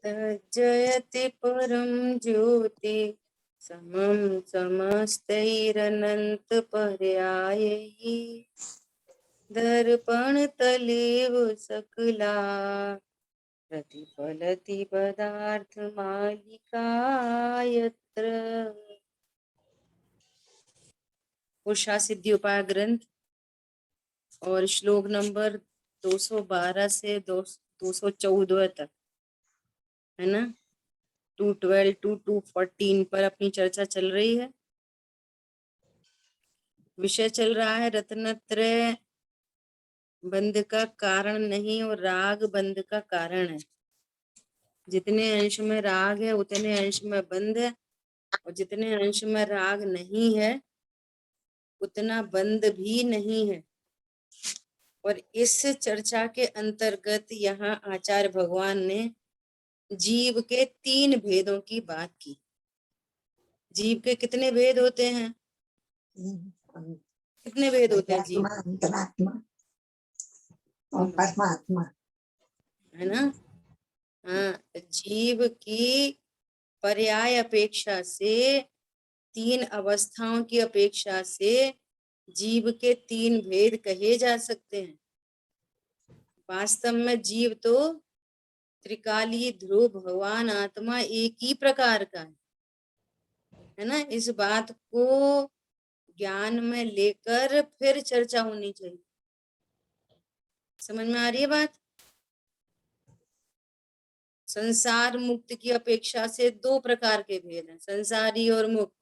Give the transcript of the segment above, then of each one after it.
तज्जयति परं ज्योति समं समस्तैरनन्तपर्यायैः दर्पणतलेव सकला प्रतिफलति पदार्थमालिका यत्र। उषा सिद्धि उपाय ग्रंथ और श्लोक नंबर 212 से 214 तक है ना। 212 to 214 पर अपनी चर्चा चल रही है। विषय चल रहा है रत्नत्रय बंध का कारण नहीं और राग बंध का कारण है। जितने अंश में राग है उतने अंश में बंध है, और जितने अंश में राग नहीं है उतना बंध भी नहीं है। और इस चर्चा के अंतर्गत यहाँ आचार्य भगवान ने जीव के 3 भेदों की बात की। जीव के कितने भेद होते हैं? कितने भेद होते हैं जीव? अंतरात्मा और परमात्मा, है ना। हाँ, जीव की पर्याय अपेक्षा से 3 अवस्थाओं की अपेक्षा से जीव के 3 भेद कहे जा सकते हैं। वास्तव में जीव तो त्रिकालीय ध्रुव भगवान आत्मा एक ही प्रकार का है ना। इस बात को ज्ञान में लेकर फिर चर्चा होनी चाहिए। समझ में आ रही है बात? संसार मुक्त की अपेक्षा से 2 प्रकार के भेद हैं, संसारी और मुक्त।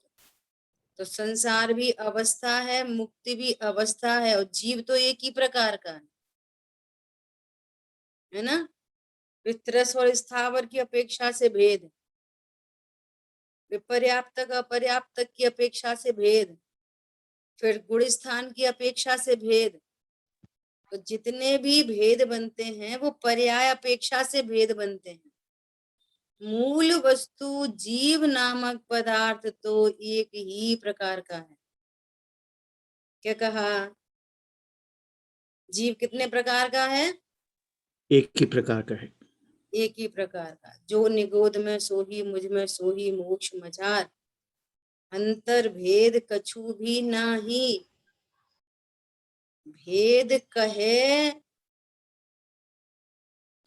तो संसार भी अवस्था है, मुक्ति भी अवस्था है, और जीव तो एक ही प्रकार का है ना। वित्रस और स्थावर की अपेक्षा से भेद, विपर्याप्तक अपर्याप्तक की अपेक्षा से भेद, फिर गुण स्थान की अपेक्षा से भेद। तो जितने भी भेद बनते हैं वो पर्याय अपेक्षा से भेद बनते हैं। मूल वस्तु जीव नामक पदार्थ तो एक ही प्रकार का है। क्या कहा? जीव कितने प्रकार का है? एक ही प्रकार का है। एक ही प्रकार का। जो निगोद में सोही मुझ में सोही मोक्ष मझार, अंतर भेद कछु भी नाही। भेद कहे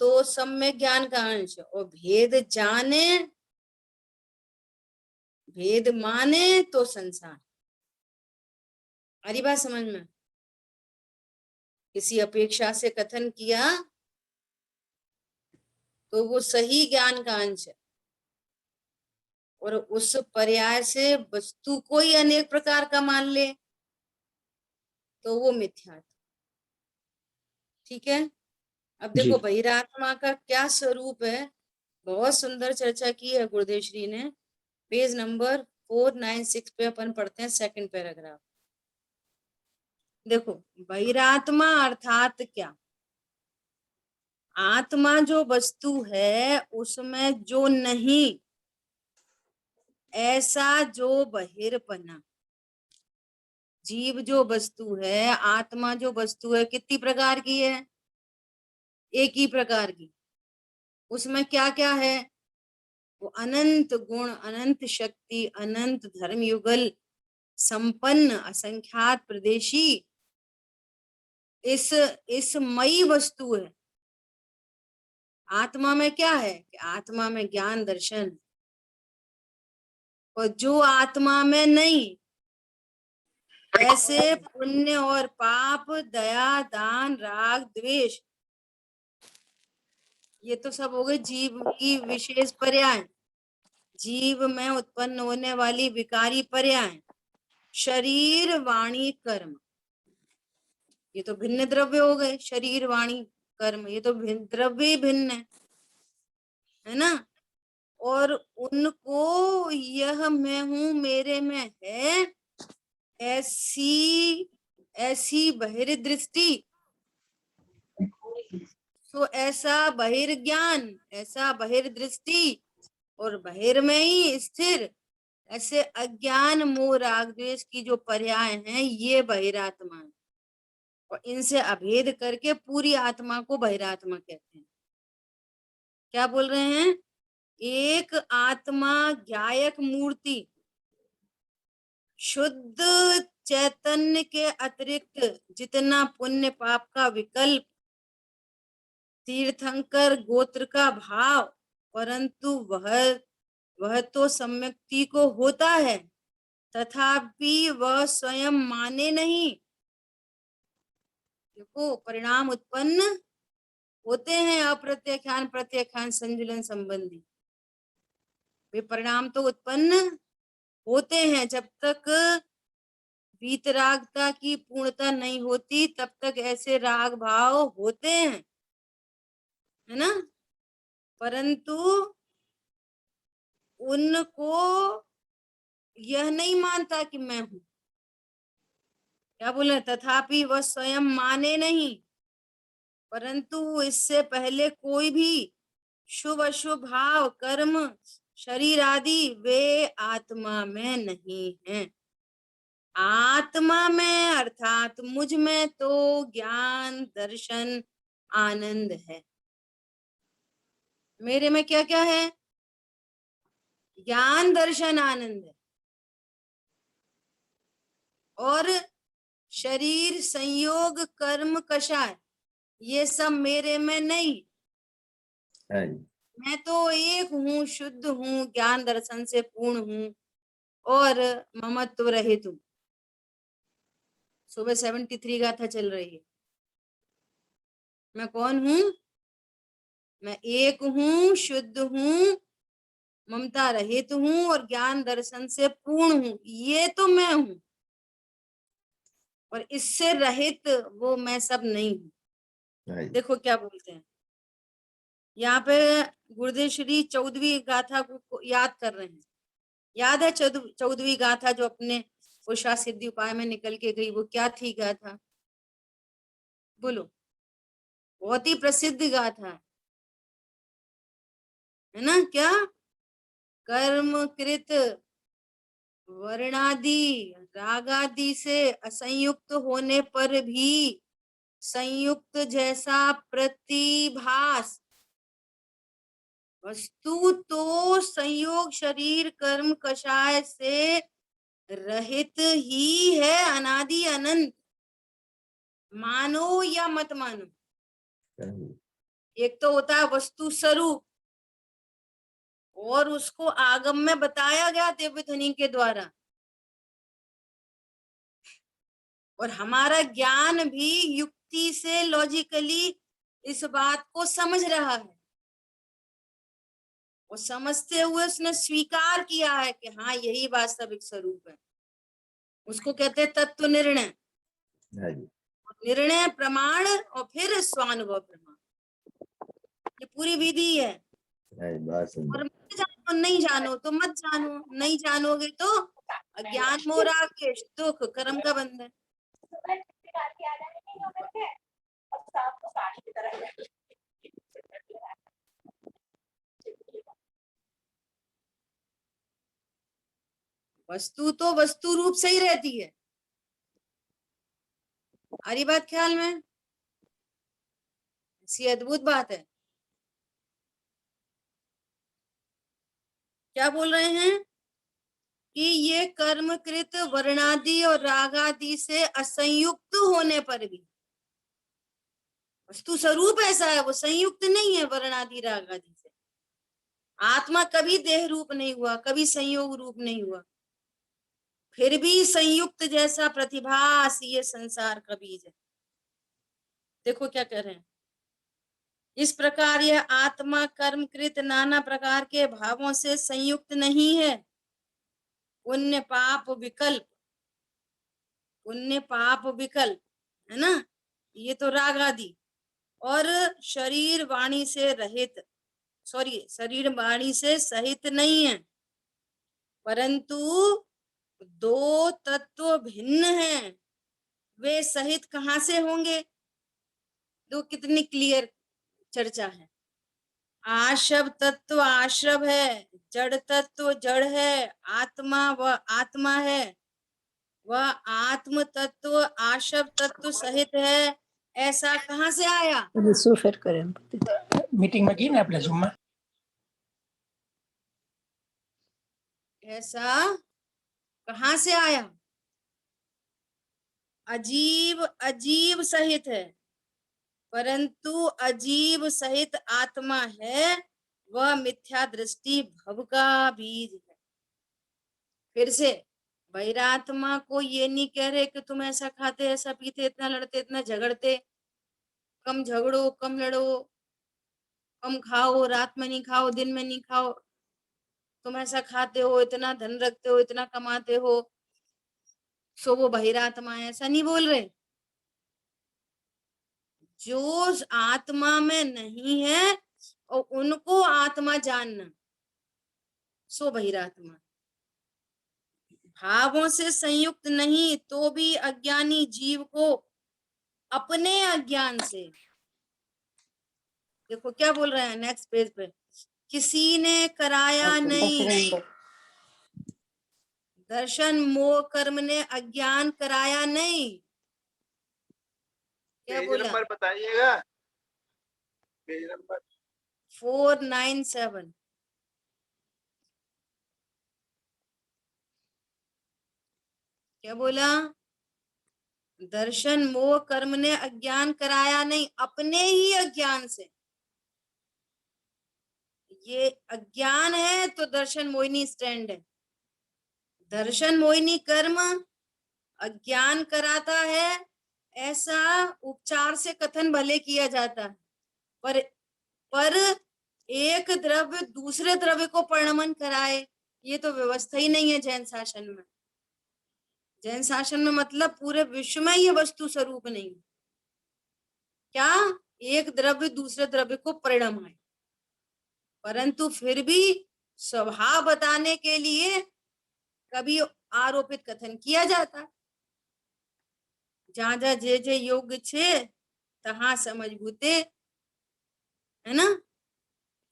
तो सम्यक ज्ञान का अंश, और भेद जाने भेद माने तो संसार। अरे बात समझ में? किसी अपेक्षा से कथन किया तो वो सही ज्ञान का अंश है, और उस पर्याय से वस्तु को ही अनेक प्रकार का मान ले तो वो मिथ्या। ठीक है। अब देखो बहिरात्मा का क्या स्वरूप है, बहुत सुंदर चर्चा की है गुरुदेव श्री ने। पेज नंबर 496 पे अपन पढ़ते हैं, 2nd पैराग्राफ। देखो बहिरात्मा अर्थात क्या? आत्मा जो वस्तु है उसमें जो नहीं, ऐसा जो बहिर्पना। जीव जो वस्तु है, आत्मा जो वस्तु है, कितनी प्रकार की है? एक ही प्रकार की। उसमें क्या क्या है? वो अनंत गुण, अनंत शक्ति, अनंत धर्म युगल संपन्न, असंख्यात प्रदेशी इस मई वस्तु है। आत्मा में क्या है कि आत्मा में ज्ञान दर्शन, और जो आत्मा में नहीं, ऐसे पुण्य और पाप, दया दान राग द्वेष, ये तो सब हो गए जीव की विशेष पर्याय। जीव में उत्पन्न होने वाली विकारी पर्याय, शरीर वाणी कर्म, ये तो भिन्न द्रव्य हो गए। शरीर वाणी कर्म ये तो द्रव्य भिन्न है ना। और उनको यह मैं हूं मेरे में है, ऐसी बहिर्दृष्टि, तो ऐसा बहिर्ज्ञान, ऐसा बहिर्दृष्टि, और बहिर में ही स्थिर ऐसे अज्ञान मोह राग द्वेष की जो पर्याय हैं, ये बहिरात्मा है। और इनसे अभेद करके पूरी आत्मा को बहिरात्मा कहते हैं। क्या बोल रहे हैं? एक आत्मा ज्ञायक मूर्ति शुद्ध चैतन्य के अतिरिक्त जितना पुण्य पाप का विकल्प, तीर्थंकर गोत्र का भाव, परंतु वह तो सम्यक्ति को होता है, तथापि वह स्वयं माने नहीं। देखो, परिणाम उत्पन्न होते हैं अप्रत्याख्यान प्रत्याख्यान संजुलन संबंधी, वे परिणाम तो उत्पन्न होते हैं। जब तक वीतरागता की पूर्णता नहीं होती तब तक ऐसे राग भाव होते हैं, है ना। परंतु उनको यह नहीं मानता कि मैं हूं। क्या बोले? तथापि वह स्वयं माने नहीं, परंतु इससे पहले कोई भी शुभ अशुभ भाव, कर्म, शरीर आदि वे आत्मा में नहीं है। आत्मा में अर्थात मुझ में तो ज्ञान, दर्शन, आनंद है। मेरे में क्या क्या है? ज्ञान, दर्शन, आनंद है। और शरीर, संयोग, कर्म, कषाय, ये सब मेरे में नहीं। मैं तो एक हूँ, शुद्ध हूँ, ज्ञान दर्शन से पूर्ण हूँ और ममत्व रहित हूँ। सुबह 73 गाथा चल रही है। मैं कौन हूँ? मैं एक हूँ, शुद्ध हूँ, ममता रहित हूँ और ज्ञान दर्शन से पूर्ण हूँ। ये तो मैं हूँ, और इससे रहित वो मैं सब नहीं हूँ। देखो क्या बोलते हैं यहाँ पे, गुरुदेव श्री 14वीं गाथा को याद कर रहे हैं। याद है 14वीं गाथा जो अपने पुरुषा सिद्धि उपाय में निकल के गई? वो क्या थी गाथा? बोलो। बहुत ही प्रसिद्ध गाथा है ना। क्या? कर्म कृत वर्णादि रागादि से असंयुक्त होने पर भी संयुक्त जैसा प्रतिभास, वस्तु तो संयोग शरीर कर्म कषाय से रहित ही है, अनादि अनंत। मानो या मत मानो, एक तो होता है वस्तु स्वरूप, और उसको आगम में बताया गया दिव्य ध्वनि के द्वारा। और हमारा ज्ञान भी युक्ति से लॉजिकली इस बात को समझ रहा है, और समझते हुए उसने स्वीकार किया है कि हाँ यही वास्तविक स्वरूप है। उसको कहते हैं तत्व निर्णय। निर्णय, प्रमाण और फिर स्वानुभव प्रमाण, ये पूरी विधि है। और मत जानो, नहीं जानो तो मत जानो, नहीं जानोगे तो अज्ञान मोह राग द्वेष दुख कर्म का बंधन। वस्तु तो वस्तु रूप से ही रहती है। आ रही बात ख्याल में? ऐसी अद्भुत बात है। क्या बोल रहे हैं कि ये कर्मकृत वर्णादि और रागादि से असंयुक्त होने पर भी वस्तु स्वरूप ऐसा है, वो संयुक्त नहीं है वर्णादि रागादि से। आत्मा कभी देह रूप नहीं हुआ, कभी संयोग रूप नहीं हुआ, फिर भी संयुक्त जैसा प्रतिभास ये संसार का बीज है। देखो क्या कर रहे हैं। इस प्रकार यह आत्मा कर्मकृत नाना प्रकार के भावों से संयुक्त नहीं है। पुण्य पाप विकल्प, पुण्य पाप विकल्प है ना, ये तो राग आदि, और शरीर वाणी से रहित, शरीर वाणी से सहित नहीं है, परंतु दो तत्व भिन्न हैं। वे सहित कहाँ से होंगे? दो कितनी क्लियर चर्चा है। आशव तत्व आश्रव है, जड़ तत्व जड़ है, आत्मा व आत्मा है, वह आत्म तत्व आशव तत्व सहित है। ऐसा कहाँ से आया? मीटिंग में की ना आपल्या झूम में ऐसा कहाँ से आया? अजीब अजीब सहित है, परंतु अजीब सहित आत्मा है वह मिथ्या दृष्टि भव का बीज है। फिर से बहिरात्मा को ये नहीं कह रहे कि तुम ऐसा खाते, ऐसा पीते, इतना लड़ते, इतना झगड़ते, कम झगड़ो, कम लड़ो, कम खाओ, रात में नहीं खाओ, दिन में नहीं खाओ, तुम ऐसा खाते हो, इतना धन रखते हो, इतना कमाते हो, सो वो बहिरात्मा है, ऐसा नहीं बोल रहे। जो आत्मा में नहीं है और उनको आत्मा जानना, सो बहिरात्मा। भावों से संयुक्त नहीं तो भी अज्ञानी जीव को अपने अज्ञान से, देखो क्या बोल रहे हैं नेक्स्ट पेज पे, किसी ने कराया नहीं, दर्शन मोह कर्म ने अज्ञान कराया नहीं। क्या पेज बोला? नंबर बताइएगा, पेज नंबर 497। क्या बोला? दर्शन मोह कर्म ने अज्ञान कराया नहीं, अपने ही अज्ञान से। ये अज्ञान है तो दर्शन मोहिनी स्टैंड है। दर्शन मोहिनी कर्म अज्ञान कराता है, ऐसा उपचार से कथन भले किया जाता है, पर एक द्रव्य दूसरे द्रव्य को परिणमन कराए, ये तो व्यवस्था ही नहीं है जैन शासन में। जैन शासन में मतलब पूरे विश्व में ये वस्तु स्वरूप नहीं। क्या? एक द्रव्य दूसरे द्रव्य को परिणमाए, परंतु फिर भी स्वभाव बताने के लिए कभी आरोपित कथन किया जाता। जहां जहां जे जे योग्य छे तहां समझ भूते, है ना?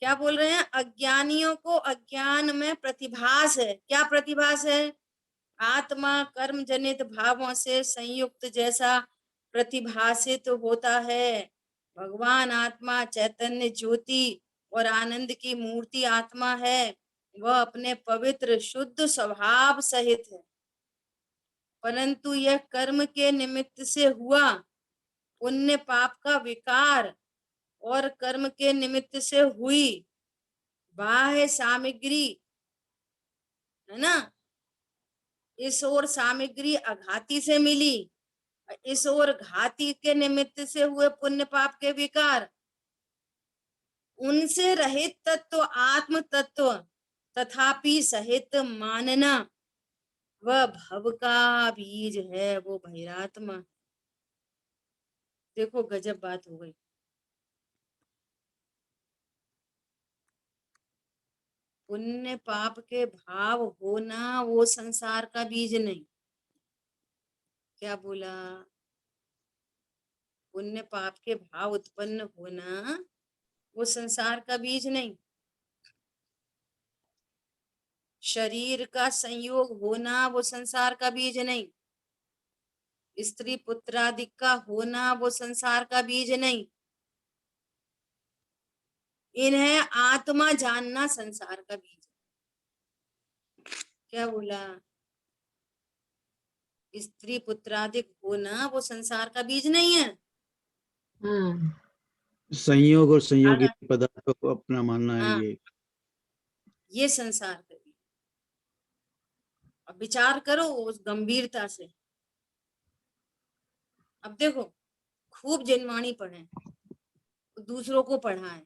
क्या बोल रहे हैं? अज्ञानियों को अज्ञान में प्रतिभास है। क्या प्रतिभास है? आत्मा कर्म जनित भावों से संयुक्त जैसा प्रतिभासित होता है। भगवान आत्मा चैतन्य ज्योति और आनंद की मूर्ति आत्मा है, वह अपने पवित्र शुद्ध स्वभाव सहित है, परंतु यह कर्म के निमित्त से हुआ पुण्य पाप का विकार और कर्म के निमित्त से हुई बाह्य सामग्री, है ना, इस ओर सामग्री अघाती से मिली, इस ओर घाती के निमित्त से हुए पुण्य पाप के विकार, उनसे रहित तत्व आत्म तत्व तथापि सहित मानना वह भव का बीज है, वो बहिरात्मा। देखो गजब बात हो गई। पुण्य पाप के भाव होना वो संसार का बीज नहीं। क्या बोला? पुण्य पाप के भाव उत्पन्न होना वो संसार का बीज नहीं। शरीर का संयोग होना वो संसार का बीज नहीं। स्त्री पुत्रादि का होना वो संसार का बीज नहीं। इन्हें आत्मा जानना संसार का बीज है। क्या बोला? स्त्री पुत्रादिक होना वो संसार का बीज नहीं है। संयोग और संयोगी आगे, पदार्थों को अपना मानना है हाँ, ये संसार का बीज। अब विचार करो उस गंभीरता से। अब देखो, खूब जनवाणी पढ़े, दूसरों को पढ़ाएं,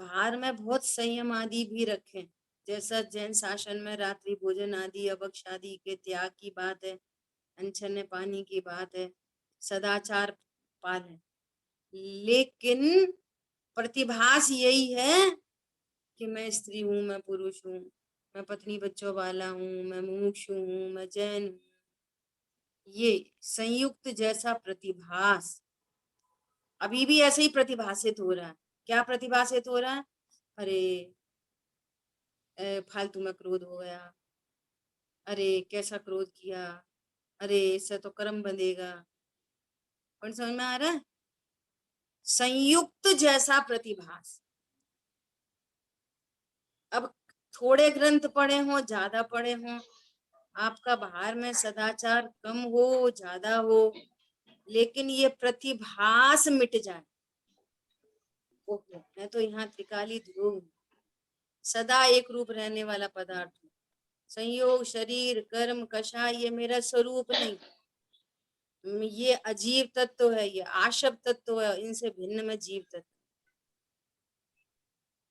बाहर में बहुत संयम आदि भी रखें, जैसा जैन शासन में रात्रि भोजन आदि अभक्ष आदि के त्याग की बात है, अनछन पानी की बात है, सदाचार पालें, लेकिन प्रतिभास यही है कि मैं स्त्री हूँ, मैं पुरुष हूँ, मैं पत्नी बच्चों वाला हूँ, मैं मुमुक्षु हूँ, मैं जैन हूँ। ये संयुक्त जैसा प्रतिभास अभी भी ऐसे ही प्रतिभासित हो रहा है। क्या प्रतिभासित हो रहा है? अरे फालतू में क्रोध हो गया, अरे कैसा क्रोध किया, अरे इससे तो कर्म बंधेगा। और समझ में आ रहा है? संयुक्त जैसा प्रतिभास। अब थोड़े ग्रंथ पढ़े हों, ज्यादा पढ़े हों, आपका बाहर में सदाचार कम हो ज्यादा हो, लेकिन ये प्रतिभास मिट जाए। ओहो, मैं तो यहाँ त्रिकाली ध्रुव हूँ, सदा एक रूप रहने वाला पदार्थ हूँ। संयोग, शरीर, कर्म, कषाय ये मेरा स्वरूप नहीं, ये अजीव तत्व है, ये आशव तत्व है, इनसे भिन्न में जीव तत्व।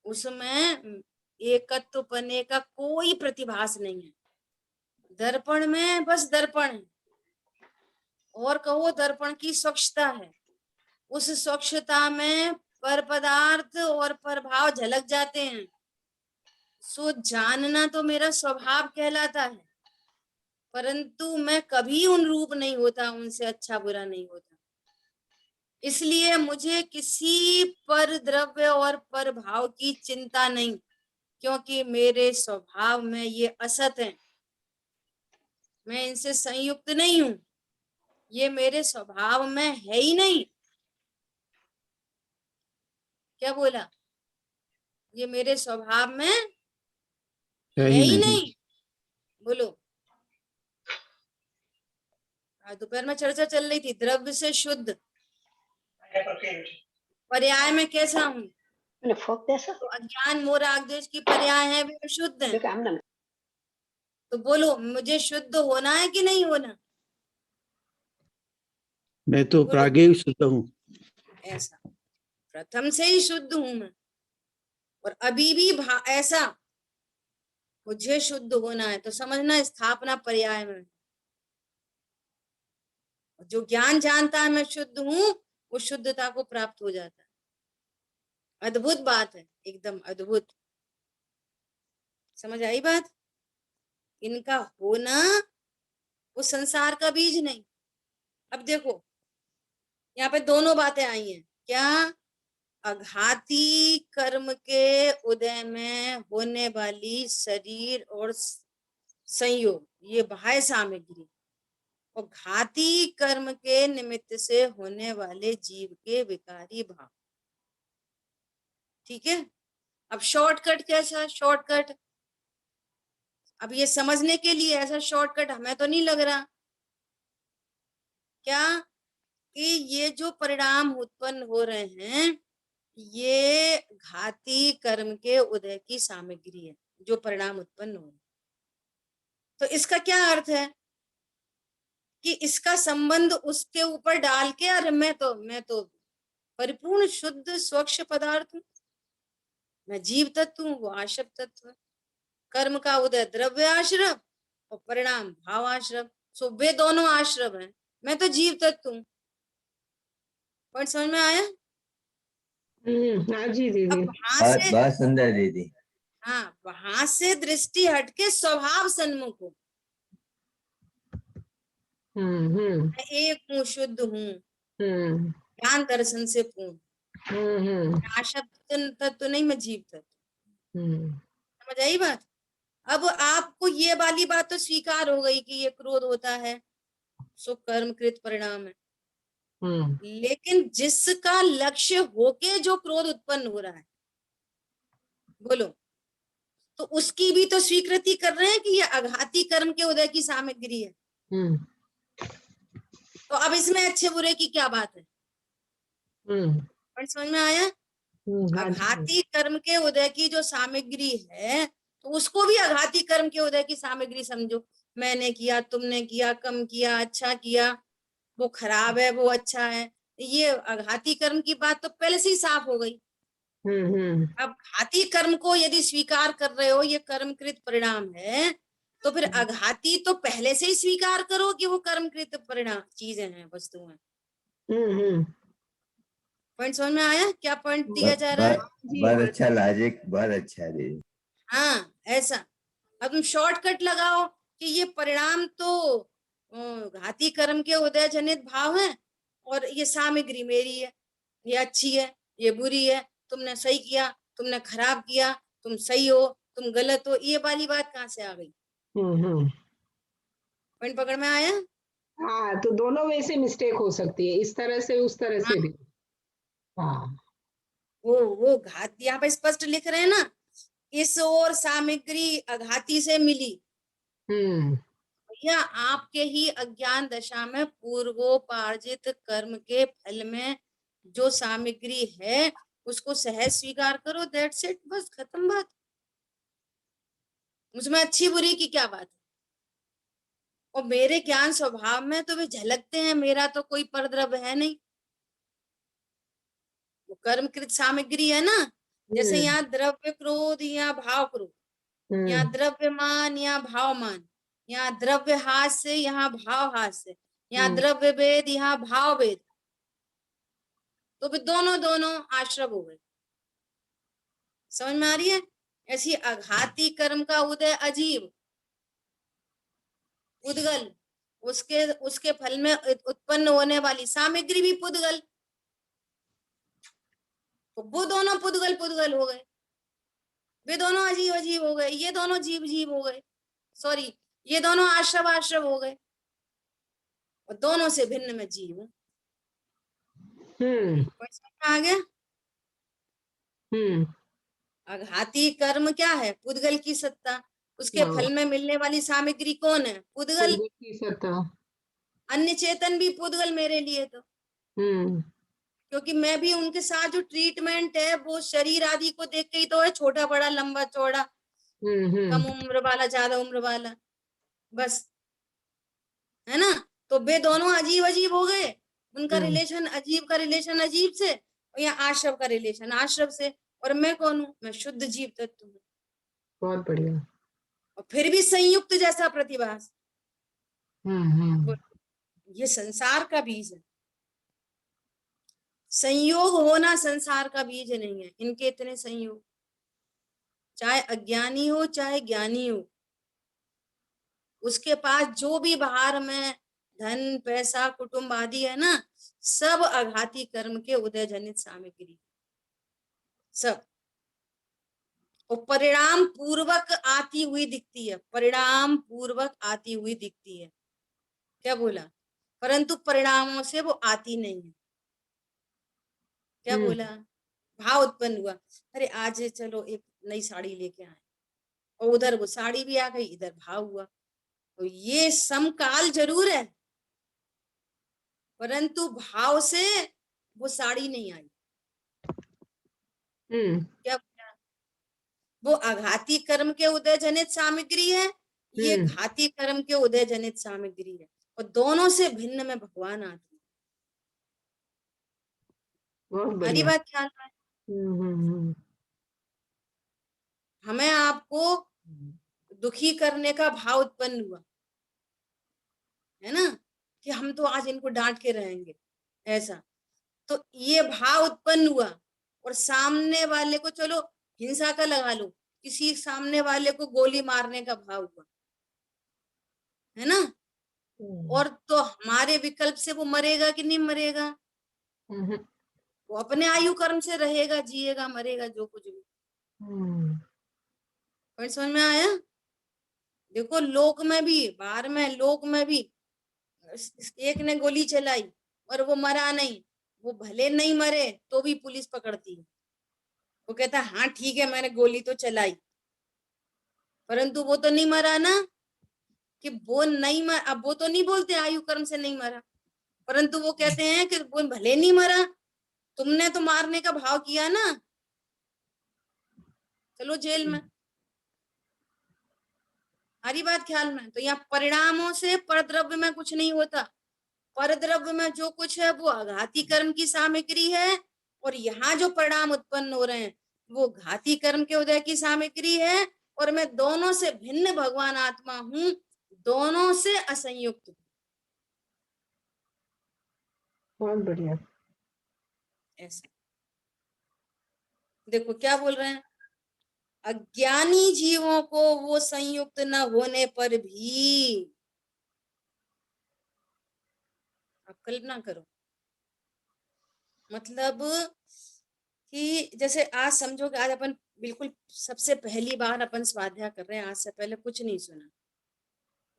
उसमें एकत्व पने का कोई प्रतिभास नहीं है। दर्पण में बस दर्पण है, और कहो दर्पण की स्वच्छता है, उस स्वच्छता में पर पदार्थ और प्रभाव झलक जाते हैं। सो जानना तो मेरा स्वभाव कहलाता है, परंतु मैं कभी उन रूप नहीं होता, उनसे अच्छा बुरा नहीं होता। इसलिए मुझे किसी पर द्रव्य और पर भाव की चिंता नहीं, क्योंकि मेरे स्वभाव में ये असत है, मैं इनसे संयुक्त नहीं हूं, ये मेरे स्वभाव में है ही नहीं। क्या बोला? ये मेरे स्वभाव में है है ही ही नहीं। नहीं। बोलो। आज दोपहर में चर्चा चल रही थी, द्रव्य से शुद्ध, पर्याय में कैसा हूँ? तो अज्ञान मोह राग द्वेष की पर्याय है, वे शुद्ध है। तो बोलो, मुझे शुद्ध होना है कि नहीं होना? मैं तो बोलो। प्रागे शुद्ध हूँ। ऐसा प्रथम से ही शुद्ध हूं मैं, और अभी भी ऐसा मुझे शुद्ध होना है, तो समझना स्थापना पर्याय में। जो ज्ञान जानता है मैं शुद्ध हूं, वो शुद्धता को प्राप्त हो जाता है। अद्भुत बात है, एकदम अद्भुत। समझ आई बात? इनका होना वो संसार का बीज नहीं। अब देखो, यहाँ पे दोनों बातें आई हैं। क्या? अघाती कर्म के उदय में होने वाली शरीर और संयोग, ये बाह्य सामग्री, और घाती कर्म के निमित्त से होने वाले जीव के विकारी भाव। ठीक है? अब शॉर्टकट कैसा? शॉर्टकट अब ये समझने के लिए ऐसा शॉर्टकट हमें तो नहीं लग रहा। क्या? कि ये जो परिणाम उत्पन्न हो रहे हैं, ये घाती कर्म के उदय की सामग्री है, जो परिणाम उत्पन्न हो रहे हैं। तो इसका क्या अर्थ है? कि इसका संबंध उसके ऊपर डाल के, अरे मैं तो परिपूर्ण शुद्ध स्वच्छ पदार्थ हूं, मैं जीव तत्व हूँ, वो आशव तत्व है। कर्म का उदय द्रव्य आश्रव और परिणाम भाव आश्रव, सो वे दोनों आश्रव हैं, मैं तो जीव तत्व हूँ। पॉइंट समझ में आया? हाँ जी दीदी। अब वहां से, बहुत सुंदर दीदी। हाँ, वहां से दृष्टि हटके स्वभाव सन्मुख हो। मैं एक हूँ, शुद्ध हूँ, ज्ञान दर्शन से पूर्ण, आशा तत्व नहीं, मैं जीव तत्व। समझ आई बात? अब आपको ये वाली बात तो स्वीकार हो गई कि ये क्रोध होता है, सो कर्मकृत परिणाम है। लेकिन जिसका लक्ष्य होके जो क्रोध उत्पन्न हो रहा है, बोलो, तो उसकी भी तो स्वीकृति कर रहे हैं कि ये अघाती कर्म के उदय की सामग्री है। तो अब इसमें अच्छे बुरे की क्या बात है? पॉइंट समझ में आया? अघाती कर्म के उदय की जो सामग्री है, तो उसको भी अघाती कर्म के उदय की सामग्री समझो। मैंने किया, तुमने किया, कम किया, अच्छा किया, वो खराब है, वो अच्छा है, ये अघाती कर्म की बात तो पहले से ही साफ हो गई। अब घाती कर्म को यदि स्वीकार कर रहे हो, ये कर्मकृत परिणाम है, तो फिर अघाती तो पहले से ही स्वीकार करो कि वो कर्मकृत परिणाम चीजें हैं, वस्तु हैं। पॉइंट समझ में आया? क्या पॉइंट दिया जा रहा है? बहुत अच्छा लॉजिक, बहुत अच्छा दीदी। हाँ, ऐसा। अब तुम शॉर्टकट लगाओ कि ये परिणाम तो घाती कर्म के उदय जनित भाव है, और ये सामग्री मेरी है, ये अच्छी है, ये बुरी है, तुमने सही किया, तुमने खराब किया, तुम सही हो, तुम गलत हो, ये वाली बात कहाँ से आ गई? पॉइंट पकड़ में आया? हाँ, तो दोनों वे से मिस्टेक हो सकती है, इस तरह से उस तरह से भी। हाँ, वो घात यहाँ पे स्पष्ट लिख रहे हैं ना, इस ओर सामग्री अघाती से मिली। हम्म भैया आपके ही अज्ञान दशा में पूर्वोपार्जित कर्म के फल में जो सामग्री है उसको सहज स्वीकार करो, दैट्स इट, बस खत्म बात। उसमें अच्छी बुरी की क्या बात है? और मेरे ज्ञान स्वभाव में तो वे झलकते हैं, मेरा तो कोई परद्रव्य है नहीं, वो कर्मकृत सामग्री है ना। जैसे यहाँ द्रव्य क्रोध या भाव क्रोध, यहाँ द्रव्यमान या भावमान, यहाँ द्रव्य हास्य यहाँ भाव हास्य, यहाँ द्रव्य भेद यहाँ भाव भेद, तो भी दोनों दोनों आश्रव हो गए। समझ में आ रही है? ऐसी अघाती कर्म का उदय अजीब, पुद्गल, उसके उसके फल में उत्पन्न होने वाली सामग्री भी पुद्गल, तो वो दोनों पुद्गल पुद्गल हो गए, वे दोनों अजीब अजीब हो गए, ये दोनों जीव जीव हो गए, सॉरी ये दोनों आश्रव आश्रव हो गए, और दोनों से भिन्न में जीव हूं। आ गया? अघाती कर्म क्या है? पुद्गल की सत्ता, उसके फल में मिलने वाली सामग्री कौन है? पुद्गल की सत्ता। अन्य चेतन भी पुद्गल मेरे लिए तो, क्योंकि मैं भी उनके साथ जो ट्रीटमेंट है वो शरीर आदि को देख के ही तो है, छोटा बड़ा लंबा चौड़ा, कम उम्र वाला ज्यादा उम्र वाला, बस, है ना। तो वे दोनों अजीब अजीब हो गए, उनका रिलेशन अजीब का रिलेशन अजीब से, और यहाँ आश्रव का रिलेशन आश्रव से, और मैं कौन हूँ? मैं शुद्ध जीव तत्व हूँ। बहुत बढ़िया। और फिर भी संयुक्त जैसा प्रतिभास। ये संसार का बीज है, संयोग होना संसार का बीज नहीं है। इनके इतने संयोग, चाहे अज्ञानी हो चाहे ज्ञानी हो, उसके पास जो भी बाहर में धन पैसा कुटुंब आदि है ना, सब अघाती कर्म के उदय जनित सामग्री, सब। और परिणाम पूर्वक आती हुई दिखती है, परिणाम पूर्वक आती हुई दिखती है। क्या बोला? परंतु परिणामों से वो आती नहीं है। क्या बोला? भाव उत्पन्न हुआ, अरे आज चलो एक नई साड़ी लेके आए, और उधर वो साड़ी भी आ गई, इधर भाव हुआ। तो ये समकाल जरूर है, परंतु भाव से वो साड़ी नहीं आई। क्या बोला? वो अघाती कर्म के उदय जनित सामग्री है, ये घाती कर्म के उदय जनित सामग्री है, और दोनों से भिन्न में भगवान आते हैं। हमारी बात ख्याल में, हमें आपको दुखी करने का भाव उत्पन्न हुआ है ना, कि हम तो आज इनको डांट के रहेंगे, ऐसा, तो ये भाव उत्पन्न हुआ, और सामने वाले को, चलो हिंसा का लगा लो, किसी सामने वाले को गोली मारने का भाव हुआ, है ना, और तो हमारे विकल्प से वो मरेगा कि नहीं मरेगा? वो अपने आयु कर्म से रहेगा, जिएगा, मरेगा, जो कुछ भी। पर समझ में आया? देखो लोक में भी, बाहर में लोक में भी, एक ने गोली चलाई और वो मरा नहीं, वो भले नहीं मरे तो भी पुलिस पकड़ती है। वो कहता है हाँ ठीक है मैंने गोली तो चलाई, परंतु वो तो नहीं मरा ना, कि वो नहीं मर, अब वो तो नहीं बोलते आयु कर्म से नहीं मरा, परंतु वो कहते हैं कि वो भले नहीं मरा, तुमने तो मारने का भाव किया ना, चलो जेल में। हरी बात ख्याल में? तो यहाँ परिणामों से परद्रव्य में कुछ नहीं होता, परद्रव्य में जो कुछ है वो अघाती कर्म की सामग्री है, और यहाँ जो परिणाम उत्पन्न हो रहे हैं वो घाती कर्म के उदय की सामग्री है, और मैं दोनों से भिन्न भगवान आत्मा हूं, दोनों से असंयुक्त। बहुत बढ़िया। ऐसा देखो क्या बोल रहे हैं, अज्ञानी जीवों को वो संयुक्त न होने पर भी, आप कल्पना करो, मतलब कि जैसे आज समझो कि आज अपन बिल्कुल सबसे पहली बार अपन स्वाध्याय कर रहे हैं, आज से पहले कुछ नहीं सुना,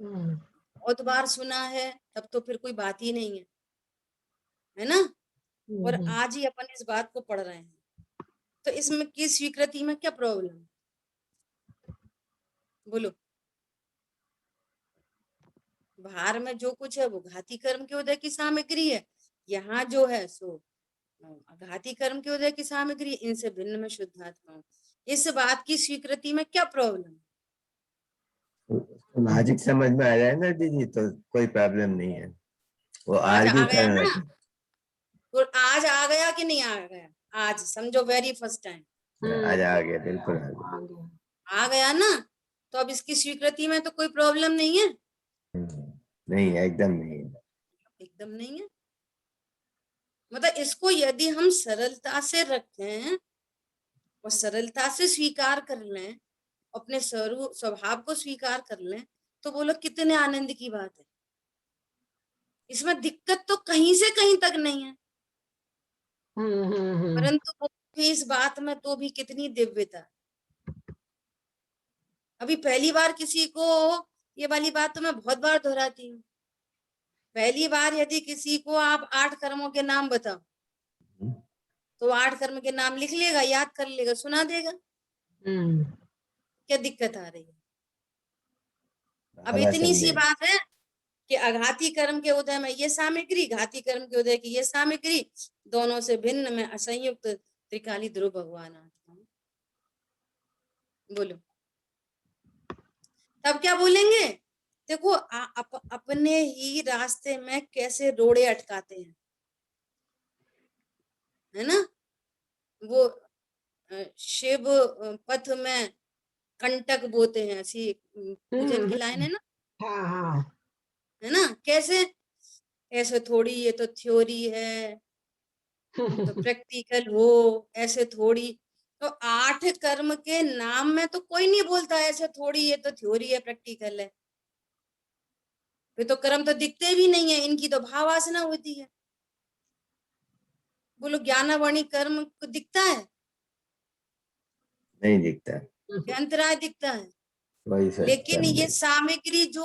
बहुत बार सुना है तब तो फिर कोई बात ही नहीं है ना, और आज ही अपन इस बात को पढ़ रहे हैं, तो इसमें की स्वीकृति में क्या प्रॉब्लम? बोलो। बाहर में जो कुछ है वो घाती कर्म के उदय की सामग्री है, यहाँ जो है सो घाती कर्म के उदय की सामग्री, इनसे भिन्न में शुद्धात्मा हूँ। इस बात की स्वीकृति में क्या प्रॉब्लम है? लॉजिक समझ में आ जाए ना दीदी तो कोई प्रॉब्लम नहीं है। वो आज आर्ग्यू आ गया करने ना, लगे। तो आज आ गया कि नहीं आ गया? आज समझो वेरी फर्स्ट टाइम आज आ गया, बिल्कुल आ गया। आ गया। आ गया ना, तो अब इसकी स्वीकृति में तो कोई प्रॉब्लम नहीं है, नहीं एकदम नहीं है। एकदम नहीं है। मतलब इसको यदि हम सरलता से रखें और सरलता से स्वीकार कर लें, अपने स्वभाव को स्वीकार कर लें, तो बोलो कितने आनंद की बात है। इसमें दिक्कत तो कहीं से कहीं तक नहीं है, परंतु वो भी इस बात में तो भी कितनी दिव्यता है। अभी पहली बार किसी को, ये वाली बात तो मैं बहुत बार दोहराती हूँ, पहली बार यदि किसी को आप 8 कर्मों के नाम बताओ, तो 8 कर्म के नाम लिख लेगा, याद कर लेगा, सुना देगा। क्या दिक्कत आ रही है? अब इतनी सी बात है कि अघाती कर्म के उदय में ये सामग्री, घाती कर्म के उदय की ये सामग्री, दोनों से भिन्न में असंयुक्त त्रिकाली ध्रुव भगवान आत्मा। बोलो, तब क्या बोलेंगे? देखो अपने ही रास्ते में कैसे रोड़े अटकाते हैं, है ना? वो शिव पथ में कंटक बोते हैं, ऐसी पूजन की लाइन है ना, हाँ हाँ। है ना? कैसे? ऐसे थोड़ी, ये तो थ्योरी है, तो प्रैक्टिकल हो, ऐसे थोड़ी। तो 8 कर्म के नाम में तो कोई नहीं बोलता ऐसे थोड़ी, ये तो थ्योरी है, प्रैक्टिकल है। फिर तो कर्म तो दिखते भी नहीं है, इनकी तो भाव वासना होती है। बोलो, ज्ञानावणी कर्म को दिखता है? नहीं दिखता। क्या अंतराय दिखता है? वही सच लेकिन ये नहीं। सामग्री जो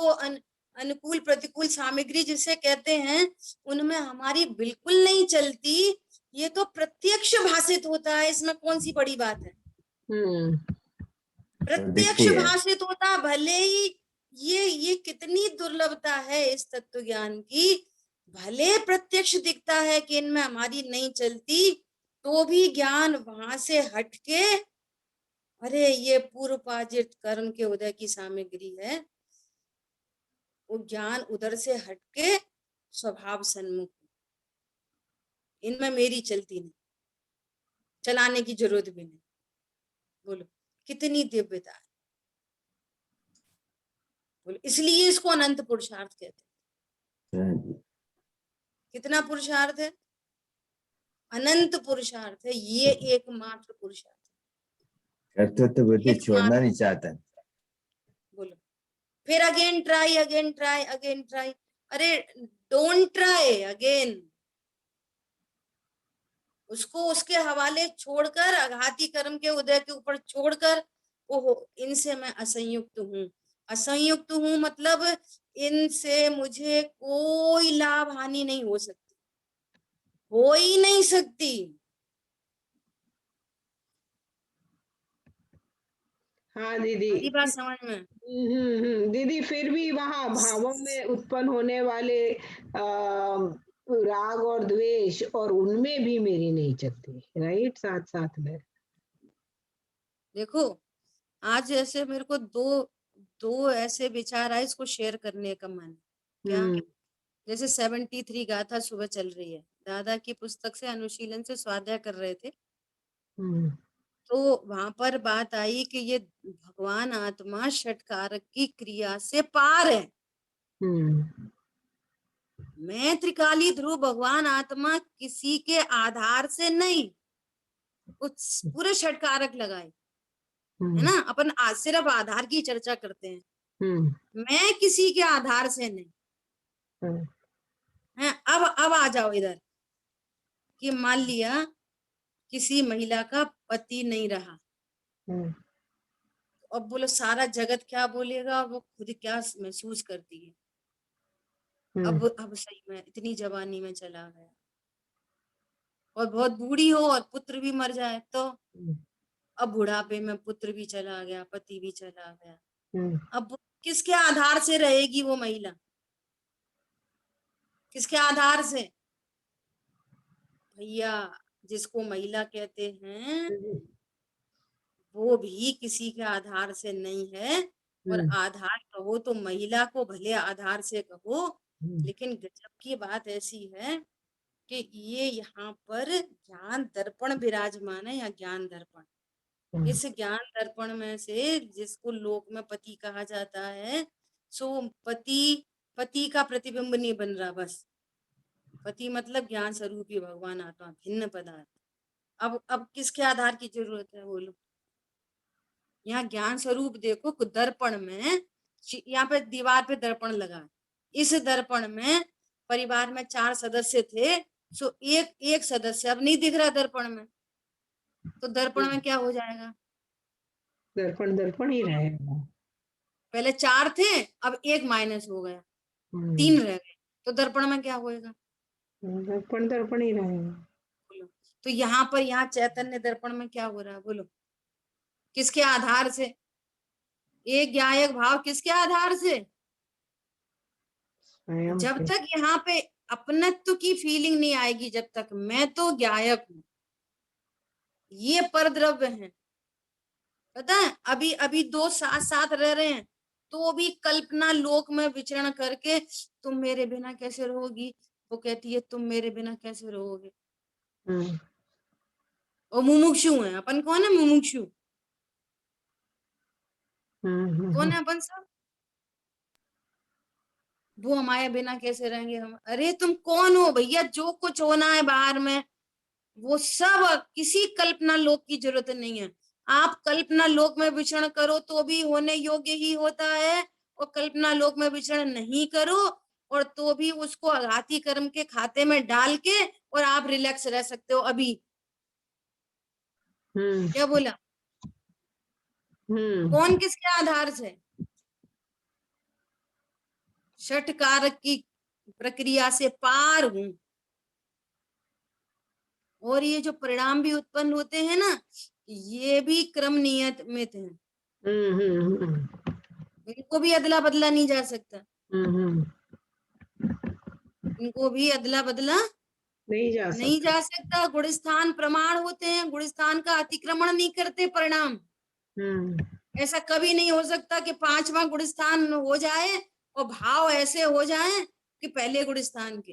अनुकूल प्रतिकूल सामग्री जिसे कहते हैं, उनमें हमारी बिल्कुल नहीं चलती, ये तो प्रत्यक्ष भाषित होता है। इसमें कौन सी बड़ी बात है? दिखती प्रत्यक्ष है। भाषित होता, भले ही ये कितनी दुर्लभता है इस तत्व ज्ञान की, भले प्रत्यक्ष दिखता है कि इनमें हमारी नहीं चलती, तो भी ज्ञान वहां से हटके, अरे ये पूर्वपाजित कर्म के उदय की सामग्री है, वो ज्ञान उधर से हटके स्वभाव सन्मुख, इनमें मेरी चलती नहीं, चलाने की जरूरत भी नहीं। बोलो, कितनी दिव्यता है। बोलो, इसलिए इसको अनंत पुरुषार्थ कहते हैं। कितना पुरुषार्थ है? अनंत पुरुषार्थ है, ये एकमात्र पुरुषार्थ है, कर्तृत्व बुद्धि छोड़ना एकमात्र। नहीं चाहता। बोलो, फिर again try, again try, again try. अरे डोंट ट्राई अगेन, उसको उसके हवाले छोड़कर, अघाती कर्म के उदय के ऊपर छोड़कर, ओहो इनसे मैं असंयुक्त हूँ। असंयुक्त हूँ मतलब इनसे मुझे कोई लाभ हानि नहीं हो सकती, हो ही नहीं सकती। हाँ दीदी। मेरी बात समझ में? दीदी फिर भी वहाँ भावों में उत्पन्न होने वाले राग और द्वेष, और उनमें भी मेरी नहीं चलती, राइट, साथ साथ में। देखो, आज ऐसे मेरे को दो दो ऐसे विचार आए, इसको शेयर करने का मन। क्या? जैसे 73 गाथा सुबह चल रही है, दादा की पुस्तक से अनुशीलन से स्वाध्याय कर रहे थे, तो वहां पर बात आई कि ये भगवान आत्मा षटकारक की क्रिया से पार है। मैं त्रिकाली ध्रुव भगवान आत्मा किसी के आधार से नहीं, कुछ पूरे षटकारक लगाए, है ना? अपन आज सिर्फ आधार की चर्चा करते हैं, मैं किसी के आधार से नहीं है। अब आ जाओ इधर कि मान लिया किसी महिला का पति नहीं रहा, अब बोलो सारा जगत क्या बोलेगा, वो खुद क्या महसूस करती है। अब सही में इतनी जवानी में चला गया और बहुत बूढ़ी हो और पुत्र भी मर जाए, तो अब बुढ़ापे में पुत्र भी चला गया, पति भी चला गया, अब किसके आधार से रहेगी वो महिला? किसके आधार से? भैया, जिसको महिला कहते हैं वो भी किसी के आधार से नहीं है। और आधार कहो तो महिला को भले आधार से कहो, लेकिन गजब की बात ऐसी है कि ये यहाँ पर ज्ञान दर्पण विराजमान है, या ज्ञान दर्पण। इस ज्ञान दर्पण में से जिसको लोक में पति कहा जाता है, सो पति का प्रतिबिंब नहीं बन रहा। बस पति मतलब ज्ञान स्वरूपी भगवान आत्मा, भिन्न पदार्थ। अब किसके आधार की जरूरत है बोलो? यहाँ ज्ञान स्वरूप देखो, दर्पण में, यहाँ पे दीवार पे दर्पण लगा है। इस दर्पण में परिवार में 4 सदस्य थे, सो एक सदस्य अब नहीं दिख रहा दर्पण में, तो दर्पण में क्या हो जाएगा? दर्पण दर्पण ही रहेगा। पहले 4 थे, अब 1 माइनस हो गया, 3 रह गए, तो दर्पण में क्या होएगा? दर्पण दर्पण ही रहेगा। बोलो। तो यहाँ पर, यहाँ चैतन्य दर्पण में क्या हो रहा है बोलो? किसके आधार से? एक ज्ञायक भाव किसके आधार से? जब तक यहाँ पे अपनत्व की फीलिंग नहीं आएगी, जब तक मैं तो ज्ञायक हूं, ये परद्रव्य है। पता है, अभी अभी 2 साथ साथ रह रहे हैं, तो भी कल्पना लोक में विचरण करके तुम मेरे बिना कैसे रहोगी, वो कहती है तुम मेरे बिना कैसे रहोगे। और मुमुक्षु है अपन। कौन है मुमुक्षु? कौन है अपन सब? वो हमारे बिना कैसे रहेंगे हम? अरे तुम कौन हो भैया? जो कुछ होना है बाहर में, वो सब किसी कल्पना लोक की जरूरत नहीं है। आप कल्पना लोक में विचरण करो तो भी होने योग्य ही होता है, और कल्पना लोक में विचरण नहीं करो और तो भी उसको आघाती कर्म के खाते में डाल के और आप रिलैक्स रह सकते हो। अभी क्या बोला? कौन किसके आधार से? षट कारक की प्रक्रिया से पार हूं। और ये जो परिणाम भी उत्पन्न होते हैं ना, ये भी क्रम नियमित है। इनको भी अदला बदला नहीं जा सकता। इनको भी अदला बदला नहीं जा सकता। गुणस्थान प्रमाण होते हैं, गुणस्थान का अतिक्रमण नहीं करते परिणाम। ऐसा कभी नहीं हो सकता कि 5वां गुणस्थान हो जाए और भाव ऐसे हो जाए कि पहले गुणस्थान के।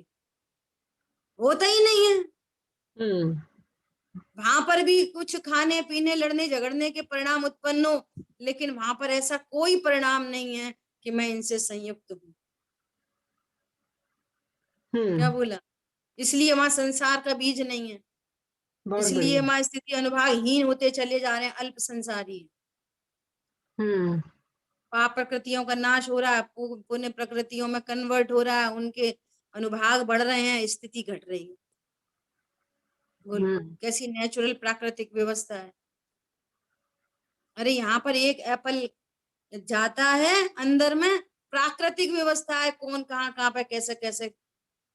होता ही नहीं है। वहां पर भी कुछ खाने पीने लड़ने झगड़ने के परिणाम उत्पन्न हो, लेकिन वहां पर ऐसा कोई परिणाम नहीं है कि मैं इनसे संयुक्त हूं। क्या बोला? इसलिए वहां संसार का बीज नहीं है, इसलिए वहां स्थिति अनुभागहीन होते चले जा रहे हैं, अल्प संसारी। पाप प्रकृतियों का नाश हो रहा है, पुण्य प्रकृतियों में कन्वर्ट हो रहा है, उनके अनुभाग बढ़ रहे हैं, स्थिति घट रही है। बोलो कैसी नेचुरल प्राकृतिक व्यवस्था है। अरे यहाँ पर एक एप्पल जाता है अंदर में, प्राकृतिक व्यवस्था है, कौन कहाँ कहाँ पे कैसे कैसे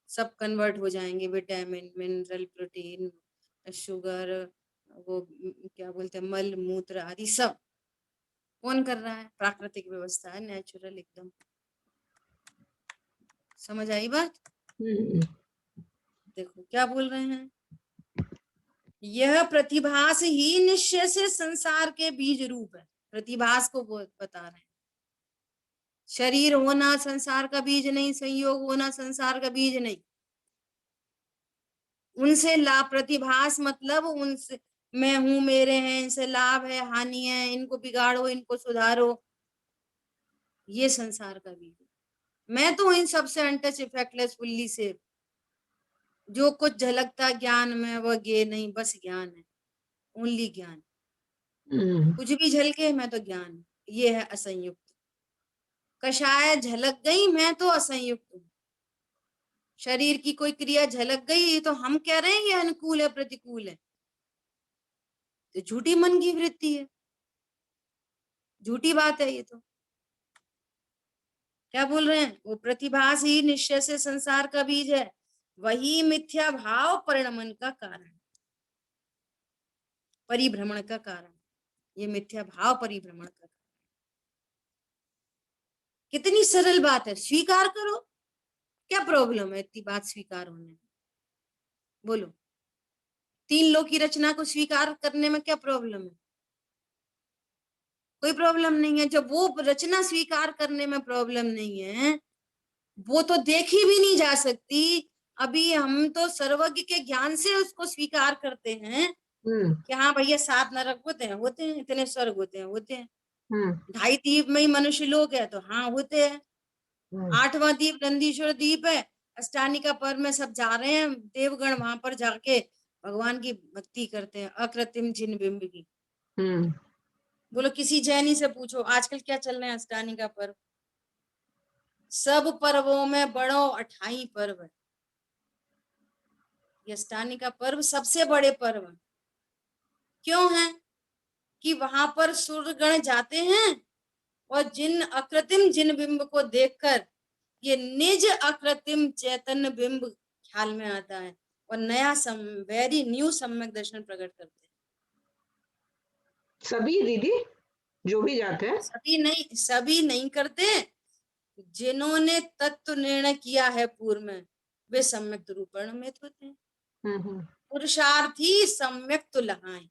सब कन्वर्ट हो जाएंगे, विटामिन मिनरल प्रोटीन शुगर, वो क्या बोलते हैं, मल मूत्र आदि सब कौन कर रहा है? प्राकृतिक व्यवस्था है, नेचुरल एकदम। समझ आई बात? देखो क्या बोल रहे हैं, यह प्रतिभास ही निश्चय से संसार के बीज रूप है। प्रतिभास को बता रहे हैं। शरीर होना संसार का बीज नहीं, संयोग होना संसार का बीज नहीं। उनसे लाभ, प्रतिभास मतलब उनसे मैं हूं, मेरे हैं, इनसे लाभ है, हानि है, इनको बिगाड़ो, इनको सुधारो, ये संसार का बीज है। मैं तो इन सबसे अनटच, इफेक्टलेस, फुल्ली से जो कुछ झलकता ज्ञान में वह गे नहीं, बस ज्ञान है, ओनली ज्ञान। कुछ भी झलके मैं तो ज्ञान, ये है असंयुक्त। कषाय झलक गई, मैं तो असंयुक्त हूँ। शरीर की कोई क्रिया झलक गई तो हम कह रहे हैं ये अनुकूल है प्रतिकूल है, तो झूठी मन की वृत्ति है, झूठी बात है ये तो। क्या बोल रहे हैं? वो प्रतिभास ही निश्चय से संसार का बीज है, वही मिथ्या भाव परिणमन का कारण, परिभ्रमण का कारण। ये मिथ्या भाव परिभ्रमण का कारण। कितनी सरल बात है, स्वीकार करो। क्या प्रॉब्लम है इतनी बात स्वीकार होने में? बोलो, 3 लोक की रचना को स्वीकार करने में क्या प्रॉब्लम है? कोई प्रॉब्लम नहीं है। जब वो रचना स्वीकार करने में प्रॉब्लम नहीं है, वो तो देखी भी नहीं जा सकती। अभी हम तो सर्वज्ञ के ज्ञान से उसको स्वीकार करते हैं कि हाँ भैया 7 नरक होते हैं, इतने स्वर्ग होते हैं। 2.5 द्वीप में ही मनुष्य लोग है, तो हाँ होते हैं। 8वां द्वीप नंदीश्वर द्वीप है, अष्टानिका पर्व में सब जा रहे हैं देवगण, वहां पर जाके भगवान की भक्ति करते हैं, अकृत्रिम जिन बिंब की। बोलो किसी जैनी से पूछो आजकल क्या चल रहे हैं अष्टानिका पर्व। सब पर्वों में बड़ो 28 पर्व है, ये अष्टानिका पर्व सबसे बड़े पर्व है। क्यों है? कि वहां पर सूर्यगण जाते हैं और जिन अकृत्रिम जिन बिंब को देखकर ये निज अकृत्रिम चैतन्य बिंब ख्याल में आता है और नया वेरी न्यू सम्यक दर्शन प्रकट करते हैं। सभी दीदी जो भी जाते हैं? सभी नहीं करते। जिन्होंने तत्व निर्णय किया है पूर्व में, वे सम्यक रूपण में होते हैं। पुरुषार्थी सम्यक तुलहाएं।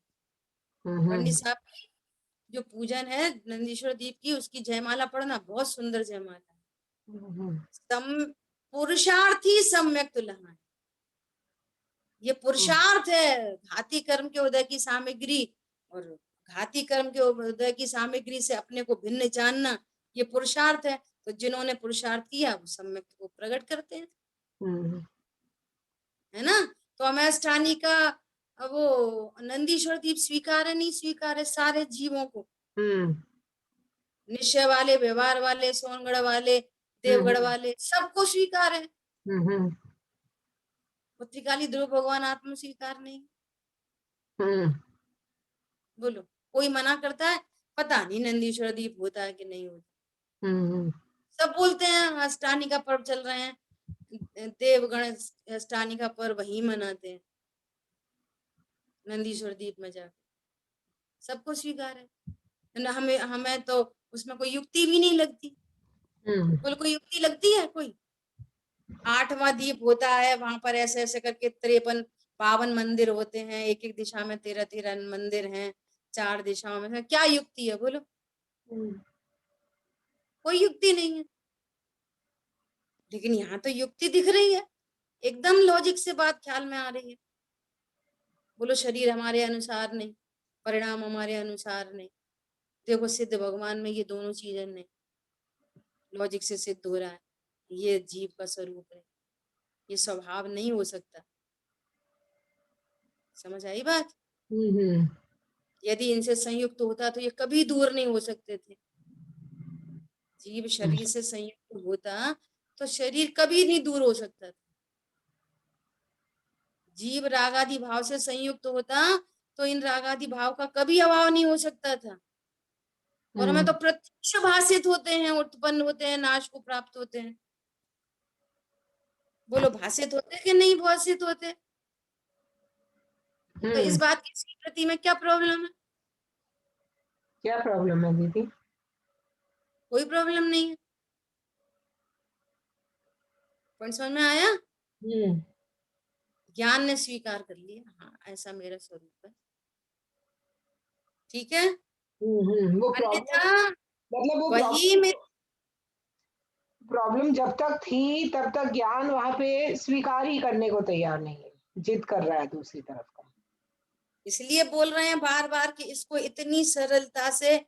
पंडित साहब की जो पूजन है नंदीश्वर दीप की, उसकी जयमाला पढ़ना, बहुत सुंदर जयमाला है। पुरुषार्थी सम्यक तुलहाएं, ये पुरुषार्थ है। घाती कर्म के उदय की सामग्री और घाती कर्म के उदय की सामग्री से अपने को भिन्न जानना, ये पुरुषार्थ है। तो जिन्होंने पुरुषार्थ किया वो सम्यक को प्रकट करते हैं, है ना। तो हमें अष्टानी का वो नंदीश्वर दीप स्वीकार है नहीं स्वीकार है? सारे जीवों को, निश्चय वाले, व्यवहार वाले, सोनगढ़ वाले, देवगढ़ वाले, सबको स्वीकार है। पुत्रिकाली ध्रुव भगवान आत्म स्वीकार नहीं। बोलो कोई मना करता है? पता नहीं नंदीश्वर दीप होता है कि नहीं होता। सब बोलते हैं अष्टानी का पर्व चल रहे हैं, देवगण अष्टानी का पर्व वही मनाते हैं नंदीश्वर दीप में जाकर। सबको स्वीकार है। हमें हमें तो उसमें कोई युक्ति भी नहीं लगती। बोलो कोई युक्ति लगती है कोई? 8वां दीप होता है, वहां पर ऐसे ऐसे करके 53-52 मंदिर होते हैं, एक एक दिशा में 13-13 मंदिर हैं, 4 दिशाओं में। क्या युक्ति है बोलो? कोई युक्ति नहीं है। लेकिन यहाँ तो युक्ति दिख रही है, एकदम लॉजिक से बात ख्याल में आ रही है। बोलो शरीर हमारे अनुसार नहीं, परिणाम हमारे अनुसार नहीं। देखो सिद्ध भगवान में ये दोनों चीजें नहीं, लॉजिक से सिद्ध हो रहा है ये जीव का स्वरूप है, ये स्वभाव नहीं हो सकता। समझ आई बात? यदि इनसे संयुक्त होता तो ये कभी दूर नहीं हो सकते थे। जीव शरीर से संयुक्त होता तो शरीर कभी नहीं दूर हो सकता था। जीव रागादि भाव से संयुक्त होता तो इन रागादि भाव का कभी अभाव नहीं हो सकता था। और हमें तो प्रत्यक्ष भाषित होते हैं, उत्पन्न होते हैं, नाश को प्राप्त होते हैं। बोलो भाषित होते कि नहीं भाषित होते? तो इस बात की स्वीकृति में क्या प्रॉब्लम है? क्या प्रॉब्लम है दीदी? कोई प्रॉब्लम नहीं है। पॉइंट समझ में आया? ज्ञान ने स्वीकार कर लिया, हाँ ऐसा मेरा स्वरूप है, ठीक है। वो अन्यथा मतलब वो वही में प्रॉब्लम जब तक थी तब तक ज्ञान वहां पे स्वीकार ही करने को तैयार नहीं है, जिद कर रहा है दूसरी तरफ का। इसलिए बोल रहे हैं बार बार कि इसको इतनी सरलता से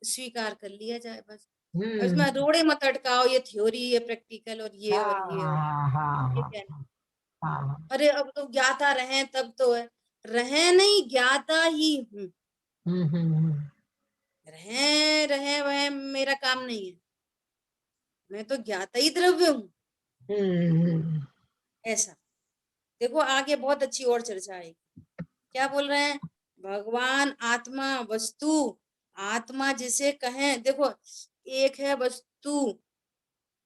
स्वीकार कर लिया जाए बस। इसमें रोड़े मत अटकाओ, ये थ्योरी, ये प्रैक्टिकल और ये और ये और ये कहना। अरे अब तो ज्ञाता रहे तब तो है, रहे नहीं, ज्ञाता ही हूँ। रहे वह मेरा काम नहीं है, मैं तो ज्ञाता ही द्रव्य हूँ। ऐसा देखो आगे बहुत अच्छी और चर्चा आएगी। क्या बोल रहे हैं? भगवान आत्मा वस्तु, आत्मा जिसे कहें, देखो एक है वस्तु,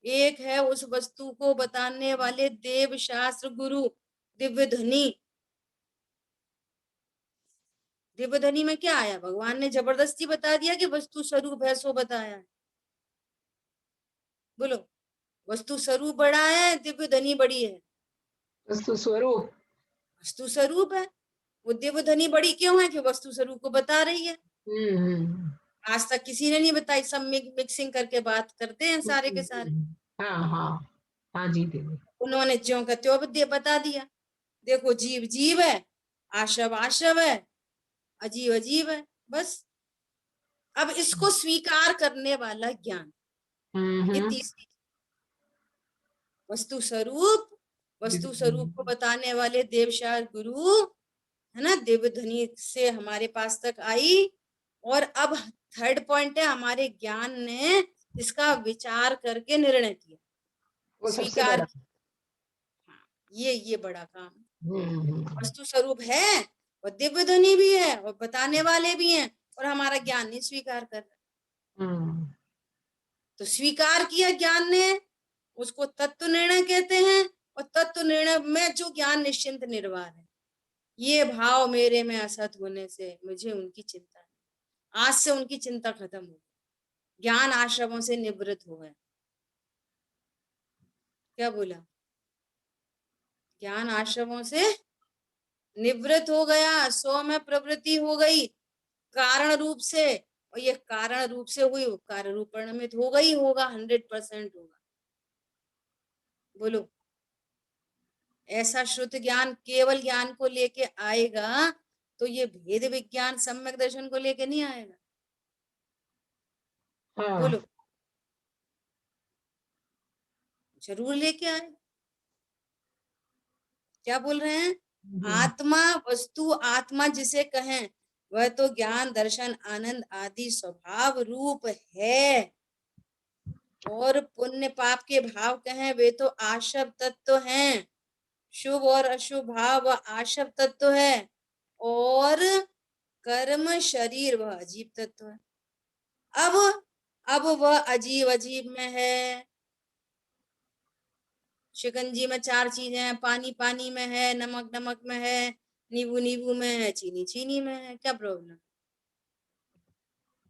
एक है उस वस्तु को बताने वाले देव शास्त्र गुरु दिव्य ध्वनि। दिव्य ध्वनि में क्या आया? भगवान ने जबरदस्ती बता दिया कि वस्तु स्वरूप है सो बताया है। बोलो, वस्तु स्वरूप बड़ा है, दिव्य धनी बड़ी है? वस्तु स्वरूप। वस्तु स्वरूप है। वो दिव्य धनी बड़ी क्यों है? कि वस्तु स्वरूप को बता रही है। हम्म। आज तक किसी ने नहीं बताई, सब मिक्सिंग करके बात करते हैं सारे के सारे। हाँ हाँ हाँ जी दीदी। उन्होंने ज्यों का त्यों बता दिया। देखो, जीव जीव है, आशव आशव है, अजीब अजीब है, बस। अब इसको स्वीकार करने वाला ज्ञान, ये तीसरी। वस्तु स्वरूप, वस्तु स्वरूप को बताने वाले देवशार गुरु है ना, दिव्य ध्वनि से हमारे पास तक आई। और अब थर्ड पॉइंट है, हमारे ज्ञान ने इसका विचार करके निर्णय किया, वो सबसे स्वीकार बड़ा। किया। हाँ, ये बड़ा काम। हम्म। वस्तु स्वरूप है और दिव्य ध्वनि भी है और बताने वाले भी हैं, और हमारा ज्ञान नहीं स्वीकार कर रहा। तो स्वीकार किया ज्ञान ने, उसको तत्व निर्णय कहते हैं। और तत्व निर्णय में जो ज्ञान निश्चिंत निर्वाह है, ये भाव मेरे में असत होने से मुझे उनकी चिंता नहीं। आज से उनकी चिंता खत्म हो गई, ज्ञान आश्रमों से निवृत्त हो गया। क्या बोला? ज्ञान आश्रमों से निवृत्त हो गया, स्व में प्रवृत्ति हो गई कारण रूप से। और ये कारण रूप से हुई, वो कार्य रूप परिणमित होगा ही होगा, 100% होगा। बोलो, ऐसा शुद्ध ज्ञान केवल ज्ञान को लेके आएगा, तो ये भेद विज्ञान सम्यक दर्शन को लेके नहीं आएगा। बोलो, जरूर लेके आए। क्या बोल रहे हैं? आत्मा, वस्तु आत्मा जिसे कहें, वह तो ज्ञान दर्शन आनंद आदि स्वभाव रूप है। और पुण्य पाप के भाव कहें, वे तो आशव तत्व हैं। शुभ और अशुभ भाव वह आशव तत्व है। और कर्म शरीर वह अजीब तत्व है। अब वह अजीब अजीब में है। शिकंजी में 4 चीजें हैं, पानी पानी में है, नमक नमक में है, नींबू नींबू में है, चीनी चीनी में है। क्या प्रॉब्लम?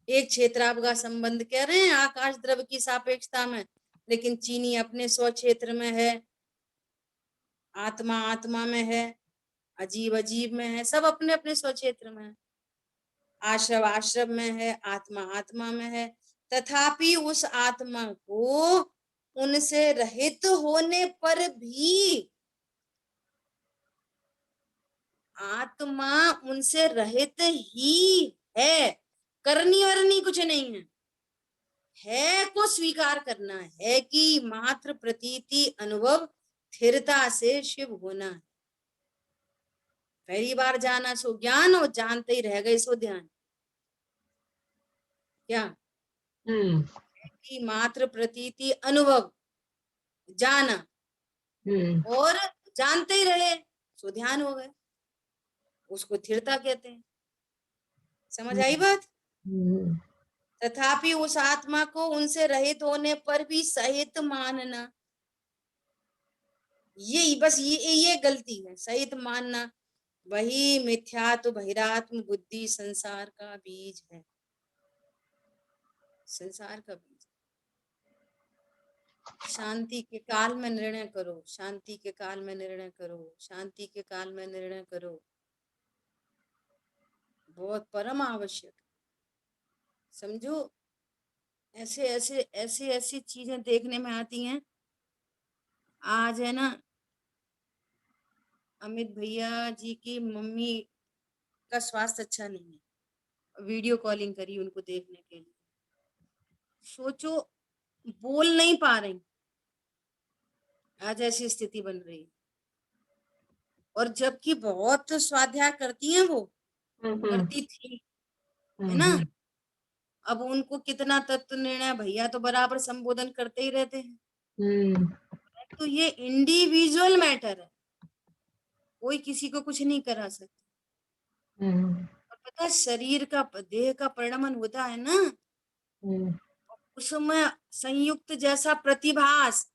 एक क्षेत्र आपका संबंध कह रहे हैं आकाश द्रव्य की सापेक्षता में, लेकिन चीनी अपने स्व क्षेत्र में है, आत्मा आत्मा में है, अजीब अजीब में है, सब अपने अपने स्व क्षेत्र में है। आश्रव आश्रव में है, आत्मा आत्मा में है। तथापि उस आत्मा को उनसे रहित होने पर भी, आत्मा उनसे रहित ही है, करनी वरनी कुछ नहीं है को स्वीकार करना है कि मात्र प्रतीति अनुभव स्थिरता से शिव होना है। पहली बार जाना सो ज्ञान, और जानते ही रह गए सो ध्यान। क्या? कि मात्र प्रतीति अनुभव जाना और जानते ही रहे सो ध्यान हो गए, उसको स्थिरता कहते हैं। समझ आई बात? तथापि उस आत्मा को उनसे रहित होने पर भी सहित मानना, ये बस ये गलती है, सहित मानना। वही मिथ्यात्व बहिरात्म बुद्धि संसार का बीज है, संसार का बीज। शांति के काल में निर्णय करो, शांति के काल में निर्णय करो, शांति के काल में निर्णय करो, बहुत परम आवश्यक। समझो, ऐसे ऐसे ऐसी ऐसी चीजें देखने में आती हैं। आज है ना, अमित भैया जी की मम्मी का स्वास्थ्य अच्छा नहीं है, वीडियो कॉलिंग करी उनको देखने के लिए। सोचो, बोल नहीं पा रही, आज ऐसी स्थिति बन रही है। और जबकि बहुत स्वाध्याय करती हैं वो, करती थी, है ना। अब उनको कितना तत्व निर्णय, भैया तो बराबर संबोधन करते ही रहते हैं। तो ये इंडिविजुअल मैटर है, कोई किसी को कुछ नहीं करा सकता। और पता है, शरीर का, देह का परिणमन होता है ना, उसमें संयुक्त जैसा प्रतिभास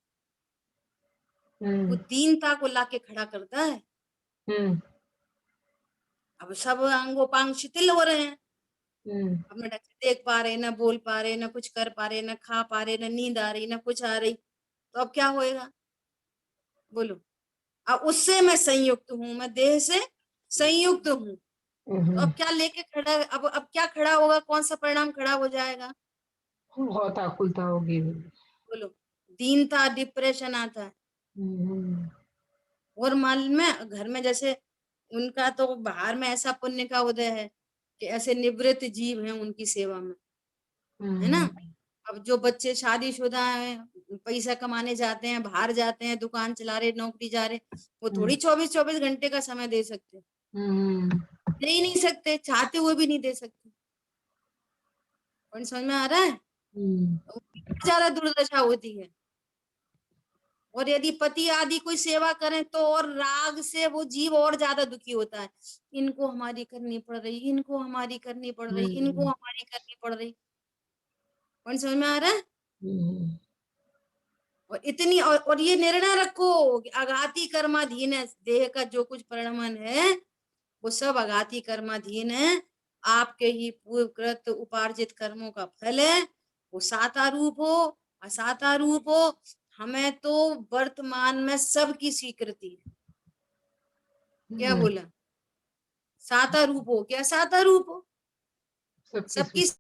वो दीनता को लाके खड़ा करता है। अब सब अंगोपांग शिथिल हो रहे हैं, अपना ढंग से देख पा रहे, ना बोल पा रहे, ना कुछ कर पा रहे, ना खा पा रहे, ना नींद आ रही, ना कुछ आ रही, तो अब क्या होएगा? बोलो। अब उससे मैं संयुक्त हूँ, मैं देह से संयुक्त हूँ, तो अब क्या लेके खड़ा, अब क्या खड़ा होगा, कौन सा परिणाम खड़ा हो जाएगा? बहुत आकुलता होगी। बोलो। दीनता, डिप्रेशन आता है। और मालूम है घर में जैसे उनका तो बाहर में ऐसा पुण्य का उदय है कि ऐसे निवृत्त जीव हैं उनकी सेवा में, है ना। अब जो बच्चे शादीशुदा हैं, पैसा कमाने जाते हैं, बाहर जाते हैं, दुकान चला रहे, नौकरी जा रहे, वो थोड़ी 24-24 घंटे का समय दे सकते, दे ही नहीं सकते, चाहते हुए भी नहीं दे सकते। समझ में आ रहा है? तो ज्यादा दुर्दशा होती है। और यदि पति आदि कोई सेवा करें तो और राग से वो जीव और ज्यादा दुखी होता है, इनको हमारी करनी पड़ रही, इनको हमारी करनी पड़ रही, इनको हमारी करनी पड़ रही। कौन समझ में आ रहा है? और इतनी और ये निर्णय रखो कि आघाती कर्माधीन है, देह का जो कुछ परिणमन है वो सब आघाती कर्माधीन है, आपके ही पूर्वकृत उपार्जित कर्मों का फल है। वो सातारूप हो असातारूप हो, हमें तो वर्तमान में सबकी स्वीकृति है। क्या बोला? सातारूप हो क्या सातारूप हो, सबकी